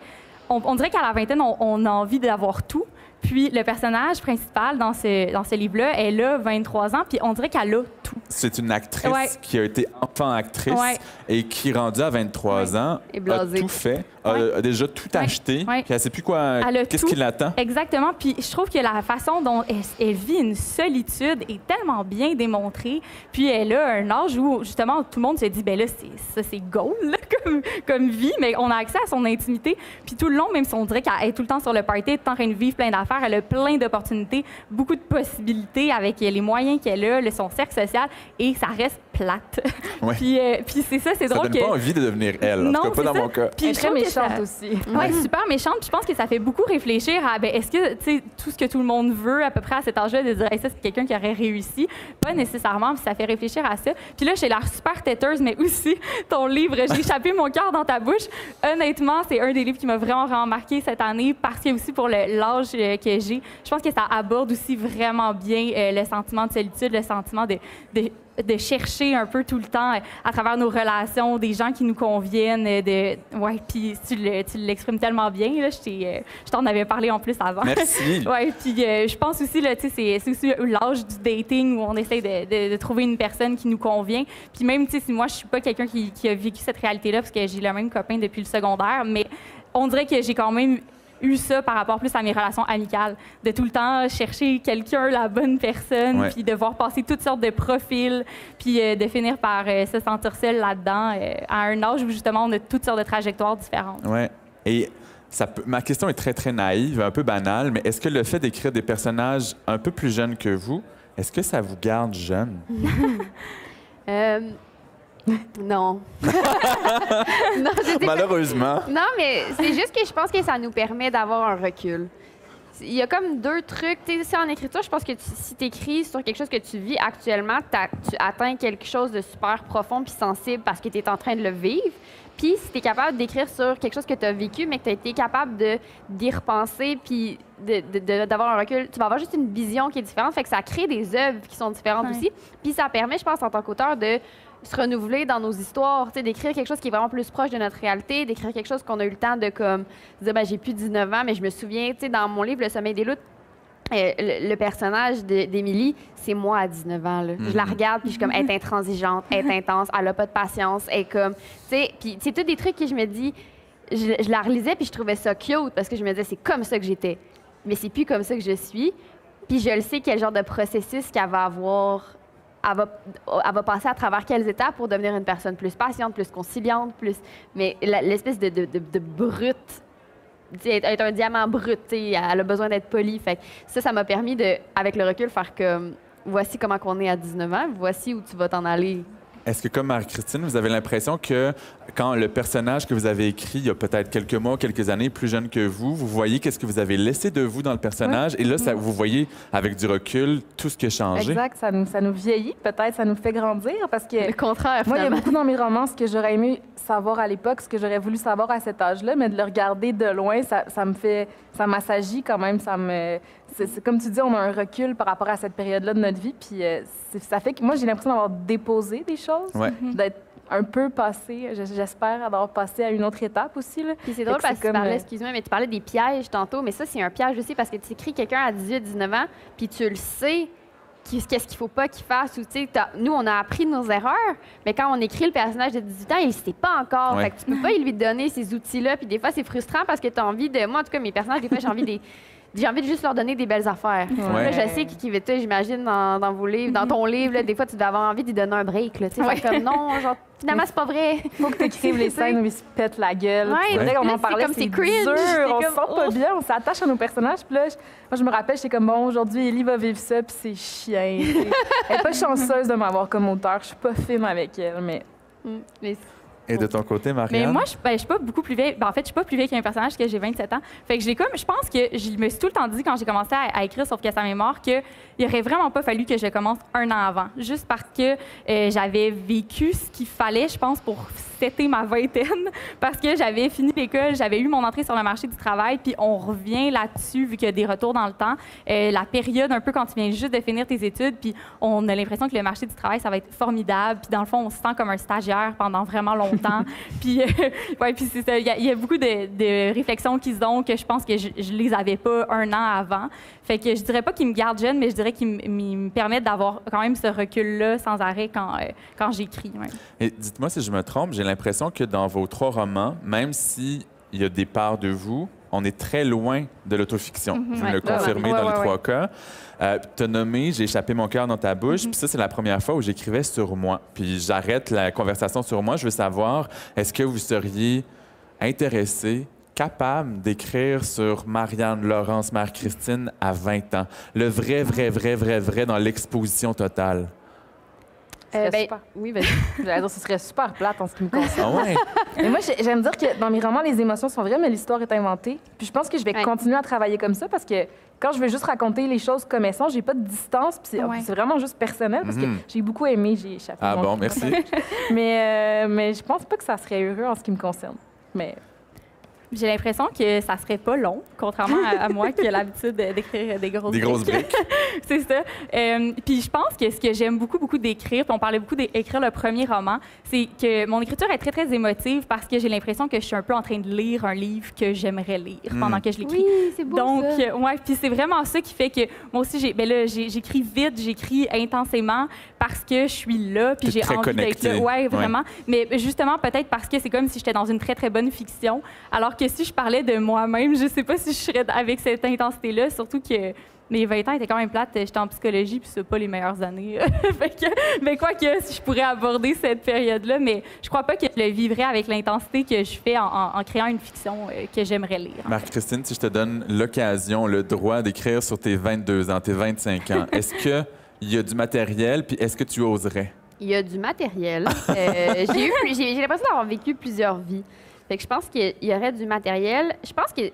On dirait qu'à la vingtaine, on a envie d'avoir tout. Puis le personnage principal dans ce livre-là, elle a 23 ans, puis on dirait qu'elle a tout. C'est une actrice qui a été enfant-actrice et qui, rendue à 23 ans, a tout fait, a déjà tout acheté, puis elle ne sait plus quoi, qu'est-ce qui l'attend. Exactement, puis je trouve que la façon dont elle vit une solitude est tellement bien démontrée, puis elle a un âge où, justement, tout le monde se dit, ben là, c'est goal, là, comme vie, mais on a accès à son intimité, puis tout le long, même si on dirait qu'elle est tout le temps sur le party, tout le temps en train de vivre plein d'affaires, elle a plein d'opportunités, beaucoup de possibilités avec les moyens qu'elle a, son cercle social, et ça reste plate. Puis c'est ça, c'est drôle que... Ça donne pas envie de devenir elle, en tout cas pas dans mon cas. Puis elle est très méchante aussi. Oui, super méchante. Puis je pense que ça fait beaucoup réfléchir à, est-ce que, tu sais, tout ce que tout le monde veut à peu près à cet âge-là, de dire, hey, ça, c'est quelqu'un qui aurait réussi. Pas nécessairement, puis ça fait réfléchir à ça. Puis là, j'ai l'air super têteuse, mais aussi, ton livre, j'ai échappé mon cœur dans ta bouche. Honnêtement, c'est un des livres qui m'a vraiment marqué cette année parce que aussi pour l'âge que j'ai, je pense que ça aborde aussi vraiment bien le sentiment de solitude, le sentiment de chercher un peu tout le temps à travers nos relations, des gens qui nous conviennent. Ouais, puis tu l'exprimes tellement bien. Là, je t'en avais parlé en plus avant. Merci. Ouais, puis je pense aussi, là, c'est aussi l'âge du dating où on essaie de trouver une personne qui nous convient. Puis même, si moi, je suis pas quelqu'un qui a vécu cette réalité-là parce que j'ai le même copain depuis le secondaire, mais on dirait que j'ai quand même eu ça par rapport plus à mes relations amicales, de tout le temps chercher quelqu'un, la bonne personne, puis de voir passer toutes sortes de profils, puis de finir par se sentir seul là-dedans à un âge où justement on a toutes sortes de trajectoires différentes. Ouais. Et ma question est très naïve, un peu banale, mais est-ce que le fait d'écrire des personnages un peu plus jeunes que vous, est-ce que ça vous garde jeune? Non. Non, Malheureusement. Non, mais c'est juste que je pense que ça nous permet d'avoir un recul. Il y a comme deux trucs. Tu sais, en écriture, je pense que si tu écris sur quelque chose que tu vis actuellement, tu atteins quelque chose de super profond puis sensible parce que tu es en train de le vivre. Puis si tu es capable d'écrire sur quelque chose que tu as vécu, mais que tu as été capable d'y repenser puis d'avoir un recul, tu vas avoir juste une vision qui est différente. Fait que ça crée des œuvres qui sont différentes aussi. Puis ça permet, je pense, en tant qu'auteur, de se renouveler dans nos histoires, d'écrire quelque chose qui est vraiment plus proche de notre réalité, d'écrire quelque chose qu'on a eu le temps de dire, ben, j'ai plus 19 ans, mais je me souviens, dans mon livre, Le Sommeil des loutres, le personnage d'Émilie, c'est moi à 19 ans. Là. Je la regarde, puis je suis comme, elle est intransigeante, elle est intense, elle a pas de patience, elle est comme, tu sais, puis c'est tous des trucs que je me dis, je la relisais, puis je trouvais ça cute, parce que je me disais, c'est comme ça que j'étais, mais c'est plus comme ça que je suis, puis je le sais quel genre de processus qu'elle va avoir. Elle va passer à travers quelles étapes pour devenir une personne plus patiente, plus conciliante, plus... Mais l'espèce de brute, elle est un diamant brut, elle a besoin d'être polie. Fait que ça m'a permis, avec le recul, faire comme, voici comment on est à 19 ans, voici où tu vas t'en aller. Est-ce que, comme Marie-Christine, vous avez l'impression que quand le personnage que vous avez écrit il y a peut-être quelques mois, quelques années, plus jeune que vous voyez qu'est-ce que vous avez laissé de vous dans le personnage et là, vous voyez avec du recul tout ce qui a changé? Exact. Ça nous vieillit, peut-être, ça nous fait grandir parce que... Le contraire, moi, il y a finalement. beaucoup dans mes romans ce que j'aurais aimé savoir à l'époque, ce que j'aurais voulu savoir à cet âge-là, mais de le regarder de loin, ça m'assagit quand même, c'est comme tu dis, on a un recul par rapport à cette période-là de notre vie, puis ça fait que moi, j'ai l'impression d'avoir déposé des choses, d'être un peu passé, j'espère avoir passé à une autre étape aussi. Là. Puis c'est drôle parce que tu parlais, excuse-moi, mais tu parlais des pièges tantôt, mais ça, c'est un piège aussi parce que tu écris quelqu'un à 18-19 ans, puis tu le sais, qu'est-ce qu'il faut pas qu'il fasse. Ou, nous, on a appris nos erreurs, mais quand on écrit le personnage de 18 ans, il ne sait pas encore. Fait que tu peux pas lui donner ces outils-là, puis des fois, c'est frustrant parce que tu as envie de... Moi, en tout cas, mes personnages, des fois, j'ai envie de juste leur donner des belles affaires. Là, je sais j'imagine dans vos livres, dans ton livre, là, des fois, tu devais avoir envie d'y donner un break. Là, comme non, genre, finalement, c'est pas vrai. Faut que tu écrives les scènes où ils se pètent la gueule. C'est vrai qu'on en parlait, c'est cringe. Dur, on se sent pas bien, on s'attache à nos personnages. Puis là, moi, je me rappelle, j'étais comme, bon, aujourd'hui, Ellie va vivre ça, puis c'est chiant. Elle est pas chanceuse de m'avoir comme auteur. Je suis pas fine avec elle, mais... Et de ton côté, Marianne? Mais moi, je suis pas beaucoup plus vieille. Ben, en fait, je suis pas plus vieille qu'un personnage que j'ai 27 ans. Fait que je pense que je me suis tout le temps dit quand j'ai commencé à écrire Sauf que sa mémoire qu'il aurait vraiment pas fallu que je commence un an avant. Juste parce que j'avais vécu ce qu'il fallait, je pense, pour setter ma vingtaine. Parce que j'avais fini l'école, j'avais eu mon entrée sur le marché du travail, puis on revient là-dessus, vu qu'il y a des retours dans le temps. La période, un peu quand tu viens juste de finir tes études, puis on a l'impression que le marché du travail, ça va être formidable. Puis dans le fond, on se sent comme un stagiaire pendant vraiment longtemps. Puis, puis c'est ça. Il y a beaucoup de réflexions qu'ils ont que je pense que je les avais pas un an avant. Fait que je dirais pas qu'ils me gardent jeune, mais je dirais qu'ils me permettent d'avoir quand même ce recul-là sans arrêt quand j'écris. Ouais. Et dites-moi si je me trompe, j'ai l'impression que dans vos 3 romans, même s'il y a des parts de vous, on est très loin de l'autofiction. Vous me le confirmez dans les 3 cas. Tu as nommé « J'ai échappé mon cœur dans ta bouche puis ça, c'est la première fois où j'écrivais sur moi. Puis j'arrête la conversation sur moi. Je veux savoir, est-ce que vous seriez intéressé, capable d'écrire sur Marianne Laurence Marie-Christine à 20 ans? Le vrai dans l'exposition totale. Super. Oui, vas-y. J'allais dire, ce serait super plate en ce qui me concerne. Ah ouais? Mais moi, j'aime dire que dans mes romans, les émotions sont vraies, mais l'histoire est inventée. Puis je pense que je vais continuer à travailler comme ça parce que quand je veux juste raconter les choses comme elles sont, j'ai pas de distance. Puis c'est vraiment juste personnel parce que j'ai beaucoup aimé, j'ai échappé. Ah bon, merci. mais je pense pas que ça serait heureux en ce qui me concerne. Mais J'ai l'impression que ça serait pas long, contrairement à moi qui ai l'habitude d'écrire des grosses briques. C'est ça. Puis je pense que ce que j'aime beaucoup d'écrire, puis on parlait beaucoup d'écrire le premier roman, c'est que mon écriture est très émotive parce que j'ai l'impression que je suis un peu en train de lire un livre que j'aimerais lire pendant que je l'écris. Oui, c'est beau. Donc, ça. ouais, puis c'est vraiment ça qui fait que moi aussi, j'écris vite, j'écris intensément parce que je suis là, puis T'es j'ai très envie d'être là. connectée. Ouais, vraiment. Mais justement, peut-être parce que c'est comme si j'étais dans une très bonne fiction, alors que si je parlais de moi-même, je sais pas si je serais avec cette intensité-là, surtout que mes 20 ans étaient quand même plates. J'étais en psychologie, puis c'est pas les meilleures années. Mais quoi que, si je pourrais aborder cette période-là, mais je crois pas que je le vivrais avec l'intensité que je fais en créant une fiction que j'aimerais lire. Marc-Christine, si je te donne l'occasion, le droit d'écrire sur tes 22 ans, tes 25 ans, est-ce qu'il y a du matériel, puis est-ce que tu oserais? Il y a du matériel. J'ai l'impression d'avoir vécu plusieurs vies. Fait que je pense qu'il y aurait du matériel. Je pense que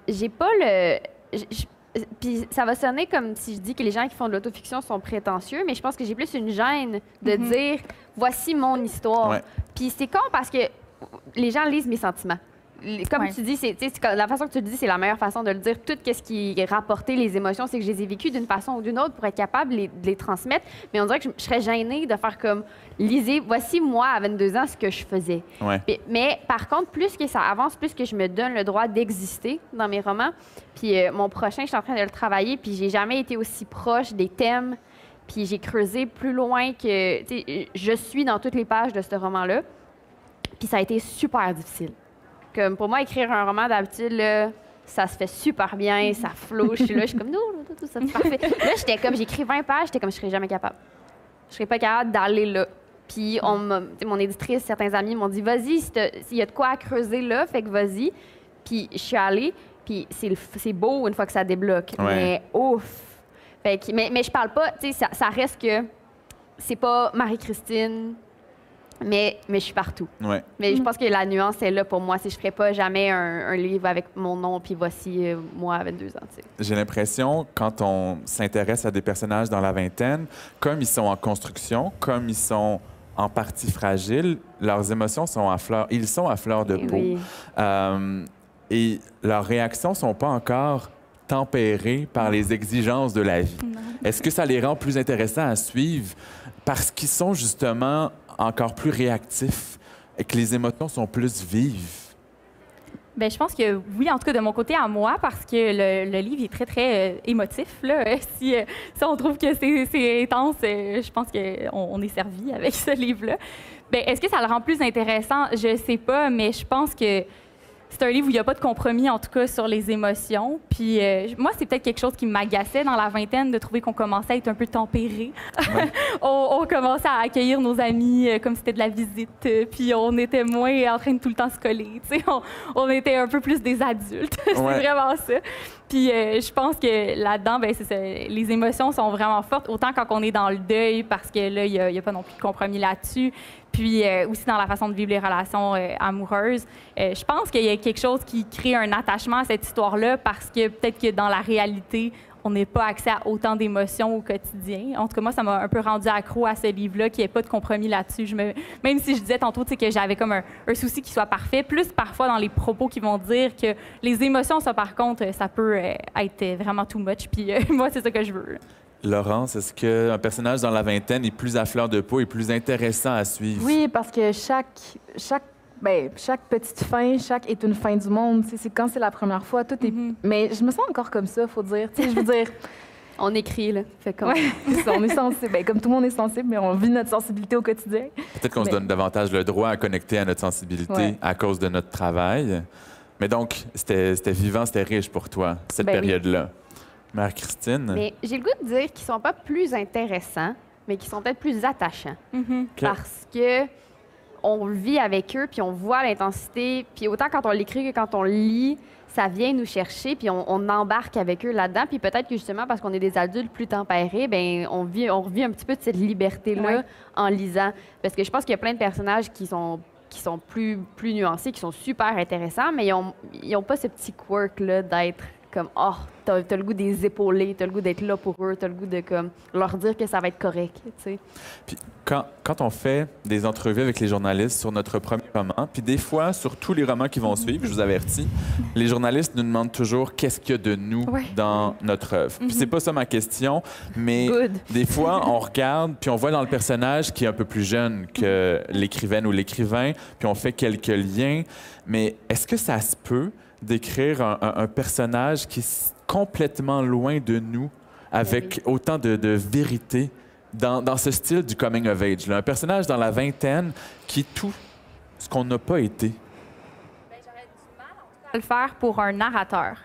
j'ai pas le... Puis ça va sonner comme si je dis que les gens qui font de l'autofiction sont prétentieux, mais je pense que j'ai plus une gêne de dire « voici mon histoire Ouais. ». Puis c'est con parce que les gens lisent mes sentiments. Comme tu dis, la façon que tu le dis, c'est la meilleure façon de le dire. Tout ce qui est rapporté, les émotions, c'est que je les ai vécues d'une façon ou d'une autre pour être capable de les transmettre. Mais on dirait que je serais gênée de faire comme lisez, voici moi à 22 ans ce que je faisais. Ouais. Mais par contre, plus que ça avance, plus que je me donne le droit d'exister dans mes romans. Puis mon prochain, je suis en train de le travailler, puis j'ai jamais été aussi proche des thèmes. Puis j'ai creusé plus loin que... Je suis dans toutes les pages de ce roman-là. Puis ça a été super difficile. Comme pour moi, écrire un roman, d'habitude, là, ça se fait super bien, ça flow. Je suis comme, non, tout ça, c'est parfait. Là, j'étais comme, j'écris 20 pages, j'étais comme, je serais jamais capable. Je serais pas capable d'aller là. Puis, mon éditrice, certains amis m'ont dit, vas-y, s'il y a de quoi à creuser là, fait que vas-y. Puis, je suis allée, puis c'est beau une fois que ça débloque. Ouais. Mais ouf! Fait que, mais je parle pas, tu sais, ça reste que c'est pas Marie-Christine. Mais je suis partout. Ouais. Mais je pense que la nuance est là pour moi. Je ne ferais pas jamais un livre avec mon nom, puis voici moi à 22 ans. Tu sais. J'ai l'impression, quand on s'intéresse à des personnages dans la vingtaine, comme ils sont en construction, comme ils sont en partie fragiles, leurs émotions sont à fleur. Ils sont à fleur de peau. Oui. Et leurs réactions ne sont pas encore tempérées par les exigences de la vie. Est-ce que ça les rend plus intéressants à suivre parce qu'ils sont justement encore plus réactifs et que les émotions sont plus vives? Bien, je pense que oui, en tout cas de mon côté à moi, parce que le livre est très émotif. Là. Si on trouve que c'est intense, je pense qu'on est servi avec ce livre-là. Bien, est-ce que ça le rend plus intéressant? Je sais pas, mais je pense que c'est un livre où il n'y a pas de compromis, en tout cas, sur les émotions. Puis moi, c'est peut-être quelque chose qui m'agaçait dans la vingtaine, de trouver qu'on commençait à être un peu tempéré. Ouais. on commençait à accueillir nos amis comme si c'était de la visite. Puis on était moins en train de tout le temps se coller. On était un peu plus des adultes. C'est vraiment ça. Puis je pense que là-dedans, ben, c'est ça, les émotions sont vraiment fortes, autant quand on est dans le deuil, parce que là, il n'y a pas non plus de compromis là-dessus. Puis aussi dans la façon de vivre les relations amoureuses. Je pense qu'il y a quelque chose qui crée un attachement à cette histoire-là parce que peut-être que dans la réalité, on n'a pas accès à autant d'émotions au quotidien. En tout cas, moi, ça m'a un peu rendu accro à ce livre-là, qu'il n'y ait pas de compromis là-dessus. Même si je disais tantôt que j'avais comme un souci qui soit parfait, plus parfois dans les propos qui vont dire que les émotions, ça, par contre, ça peut être vraiment too much. Puis moi, c'est ça que je veux. Laurence, est-ce qu'un personnage dans la vingtaine est plus à fleur de peau et plus intéressant à suivre? Oui, parce que chaque petite fin, chaque est une fin du monde. C'est quand c'est la première fois, tout est... Mais je me sens encore comme ça, faut dire. Je veux dire... On écrit, là. Fait comme... on est sensible. Ben, comme tout le monde est sensible, mais on vit notre sensibilité au quotidien. Peut-être qu'on se donne davantage le droit à connecter à notre sensibilité à cause de notre travail. Mais donc, c'était vivant, c'était riche pour toi, cette période-là. Marie-Christine? Mais j'ai le goût de dire qu'ils sont pas plus intéressants, mais qu'ils sont peut-être plus attachants. Parce que on vit avec eux, puis on voit l'intensité, puis autant quand on l'écrit que quand on le lit, ça vient nous chercher, puis on embarque avec eux là-dedans. Puis peut-être que justement, parce qu'on est des adultes plus tempérés, ben on revit un petit peu de cette liberté-là en lisant. Parce que je pense qu'il y a plein de personnages qui sont plus nuancés, qui sont super intéressants, mais ils ont pas ce petit quirk-là d'être comme « Oh, t'as le goût des épauler, t'as le goût d'être là pour eux, t'as le goût de comme, leur dire que ça va être correct. » tu sais. Puis quand on fait des entrevues avec les journalistes sur notre premier roman, puis des fois, sur tous les romans qui vont suivre, je vous avertis, les journalistes nous demandent toujours qu'est-ce qu'il y a de nous dans notre œuvre. Puis c'est pas ça ma question, mais des fois, on regarde, puis on voit dans le personnage qui est un peu plus jeune que l'écrivaine ou l'écrivain, puis on fait quelques liens. Mais est-ce que ça se peut d'écrire un personnage qui est complètement loin de nous, avec autant de vérité, dans ce style du coming of age, là? Un personnage dans la vingtaine qui est tout ce qu'on n'a pas été. Ben, j'aurais du mal, en tout cas, à le faire pour un narrateur.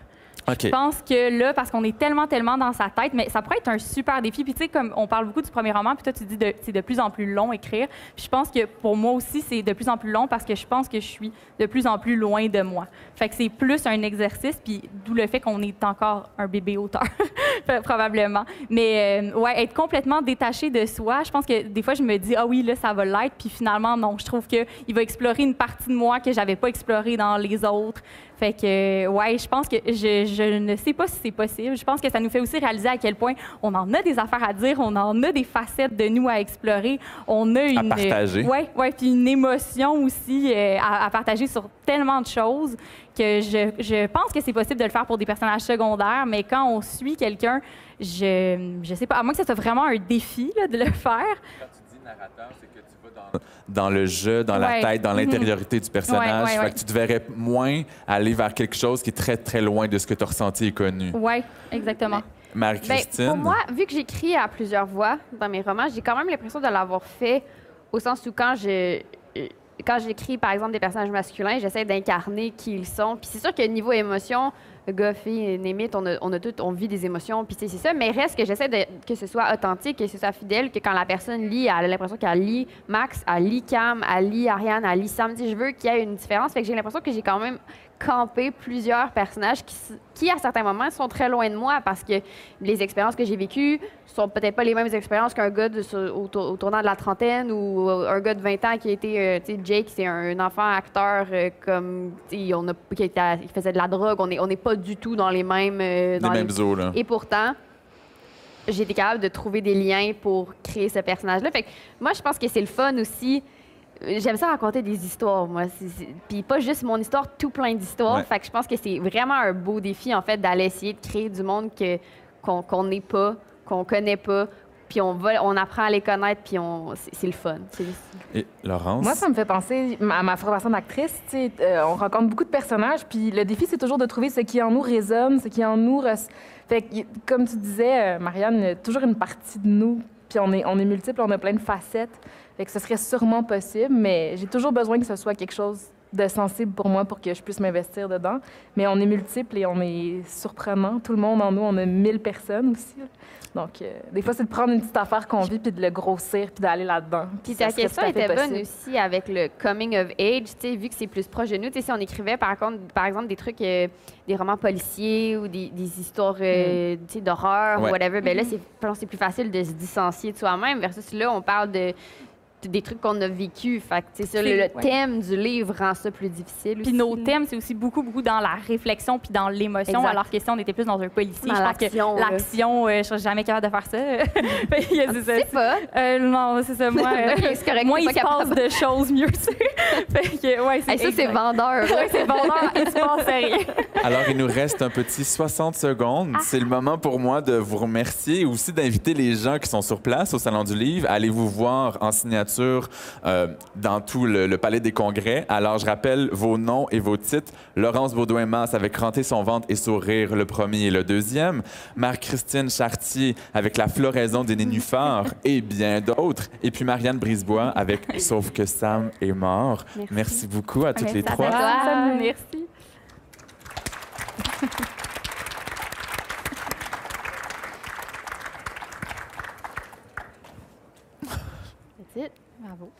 Okay. Je pense que là, parce qu'on est tellement dans sa tête, mais ça pourrait être un super défi. Puis tu sais, comme on parle beaucoup du premier roman, puis toi, tu dis que c'est de plus en plus long écrire. Puis je pense que pour moi aussi, c'est de plus en plus long parce que je pense que je suis de plus en plus loin de moi. Fait que c'est plus un exercice, puis d'où le fait qu'on est encore un bébé auteur, probablement. Mais ouais, être complètement détaché de soi, je pense que des fois, je me dis, ah oui, là, ça va l'être. Puis finalement, non, je trouve qu'il va explorer une partie de moi que j'avais pas explorée dans les autres. Fait que, ouais, je pense que je ne sais pas si c'est possible. Je pense que ça nous fait aussi réaliser à quel point on en a des affaires à dire, on en a des facettes de nous à explorer, on a à partager. Ouais, puis une émotion aussi à partager sur tellement de choses que je pense que c'est possible de le faire pour des personnages secondaires, mais quand on suit quelqu'un, je sais pas, à moins que ça soit vraiment un défi là, de le faire. Quand tu dis narrateur, c'est que tu vas dans le jeu, dans la tête, dans l'intériorité du personnage. Fait que tu te verrais moins aller vers quelque chose qui est très, très loin de ce que tu as ressenti et connu. Oui, exactement. Marie-Christine? Pour moi, vu que j'écris à plusieurs voix dans mes romans, j'ai quand même l'impression de l'avoir fait au sens où quand j'écris, par exemple, des personnages masculins, j'essaie d'incarner qui ils sont. Puis c'est sûr que niveau émotion, gars, fille, Némite, on vit des émotions, puis c'est ça. Mais reste que j'essaie que ce soit authentique, que ce soit fidèle, que quand la personne lit, elle a l'impression qu'elle lit Max, elle lit Cam, elle lit Ariane, elle lit Sam. Je veux qu'il y ait une différence. Fait que j'ai l'impression que j'ai quand même campé plusieurs personnages qui, à certains moments, sont très loin de moi parce que les expériences que j'ai vécues sont peut-être pas les mêmes expériences qu'un gars au tournant de la trentaine ou un gars de 20 ans qui a été, tu sais, Jake, c'est un enfant acteur comme, qui faisait de la drogue. On n'est pas du tout dans les mêmes... eaux, là. Et pourtant, j'ai été capable de trouver des liens pour créer ce personnage-là. Fait que moi, je pense que c'est le fun aussi. J'aime ça raconter des histoires, moi. Puis pas juste mon histoire, tout plein d'histoires. Ouais. Fait que je pense que c'est vraiment un beau défi, en fait, d'aller essayer de créer du monde qu'on n'est pas, qu'on connaît pas. Puis on apprend à les connaître, puis c'est le fun. Et Laurence? Moi, ça me fait penser à ma formation d'actrice. On rencontre beaucoup de personnages, puis le défi, c'est toujours de trouver ce qui en nous résonne, ce qui en nous... Fait que, comme tu disais, Marianne, il y a toujours une partie de nous, puis on est multiples, on a plein de facettes. Fait que ce serait sûrement possible, mais j'ai toujours besoin que ce soit quelque chose de sensible pour moi pour que je puisse m'investir dedans. Mais on est multiples et on est surprenant. Tout le monde en nous, on a 1000 personnes aussi. Donc, des fois, c'est de prendre une petite affaire qu'on vit puis de le grossir puis d'aller là-dedans. Puis ta question était bonne aussi avec le coming of age, tu sais, vu que c'est plus proche de nous. Tu sais, si on écrivait, par exemple, des trucs, des romans policiers ou des histoires tu sais, d'horreur ou whatever, ben là, c'est plus facile de se distancier de soi-même versus là, on parle des trucs qu'on a vécu. Fait que, c'est ça, le thème du livre rend ça plus difficile aussi. Puis nos thèmes, c'est aussi beaucoup dans la réflexion puis dans l'émotion, alors que si on était plus dans un policier, je pense que l'action, je serais jamais capable de faire ça. C'est pas. Non, c'est ça. Moi, c'est correct, moins il se passe de choses, mieux c'est. Fait que, ouais, ça, c'est vendeur. Ouais, c'est vendeur, il se passe rien. Alors, il nous reste un petit 60 secondes. C'est le moment pour moi de vous remercier et aussi d'inviter les gens qui sont sur place au Salon du Livre. Allez vous voir en signature dans tout le Palais des Congrès. Alors, je rappelle vos noms et vos titres. Laurence Baudouin-Masse avec Cranter son ventre et sourire, le premier et le deuxième. Marie-Christine Chartier avec La floraison des nénuphars et bien d'autres. Et puis Marianne Brisebois avec Sauf que Sam est mort. Merci beaucoup à toutes les trois. Merci. That's it. Bravo.